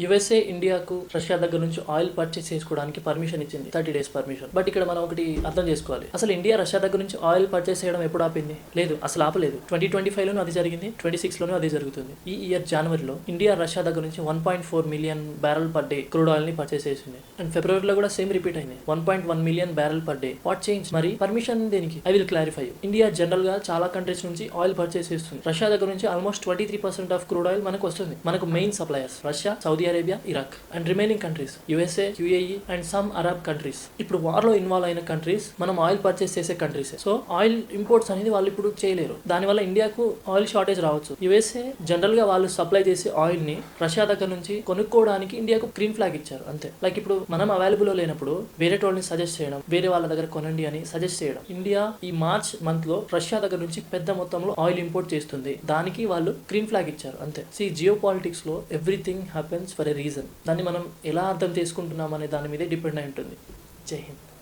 USA ఇండియాకు Russia దగ్గర నుంచి ఆయిల్ పర్చేస్ చేసుకోవడానికి పర్మిషన్ ఇచ్చింది, 30 days పర్మిషన్. బట్ ఇక్కడ మనం ఒకటి అర్థం చేసుకోవాలి, అసలు ఇండియా రష్యా దగ్గర నుంచి ఆయిల్ పర్చేస్ చేయడం ఎప్పుడు ఆపింది? లేదు, అసలు ఆపలేదు. 2025లోనూ అది జరిగింది, 26లోనూ అది జరుగుతుంది. ఈ ఇయర్ జనవరిలో ఇండియా రష్యా దగ్గర నుంచి 1.4 million barrel per day crude oil ని పర్చేస్ చేసింది. అండ్ ఫిబ్రవరిలో కూడా సేమ్ రిపీట్ అయింది, 1.1 million barrel per day. What change? మరి పర్మిషన్ దేనికి? I will clarify. India general గా చాలా కంట్రీస్ నుంచి ఆయిల్ పర్చేస్ చేస్తుంది. రష్యా దగ్గర నుంచి ఆల్మోస్ట్ 23% ఆఫ్ క్రూడ్ ఆయిల్ మనకు వస్తుంది. మనకు main suppliers Russia, Saudi Arabia, Iraq and remaining countries USA, UAE and some Arab countries. ఇప్పుడు వార్ లో ఇన్వాల్వ్ అయిన కంట్రీస్ మనం ఆయిల్ పర్చేస్ చేసే కంట్రీస్. సో ఆయిల్ ఇంపోర్ట్స్ అనేది వాళ్ళు ఇప్పుడు చేయలేరు. దానివల్ల ఇండియాకు ఆయిల్ షార్టేజ్ రావచ్చు. యుఎస్ఏ జనరల్ గా వాళ్ళు సప్లై చేసే ఆయిల్ ని రష్యా దగ్గర నుంచి కొనుక్కోవడానికి ఇండియాకు గ్రీన్ ఫ్లాగ్ ఇచ్చారు అంతే. లైక్ ఇప్పుడు మనం అవైలబుల్ లేనప్పుడు వేరే వాళ్ళని సజెస్ట్ చేయడం, వేరే వాళ్ళ దగ్గర కొనండి అని సజెస్ట్ చేయడం. ఇండియా ఈ మార్చ్ మంత్ లో రష్యా దగ్గర నుంచి పెద్ద మొత్తంలో ఆయిల్ ఇంపోర్ట్ చేస్తుంది, దానికి వాళ్ళు గ్రీన్ ఫ్లాగ్ ఇచ్చారు అంతే. జియో పాలిటిక్స్ లో everything happens for a reason. దాన్ని మనం ఎలా అర్థం చేసుకుంటున్నాం అనే దాని మీదే డిపెండ్ అయి ఉంటుంది. జై హింద్.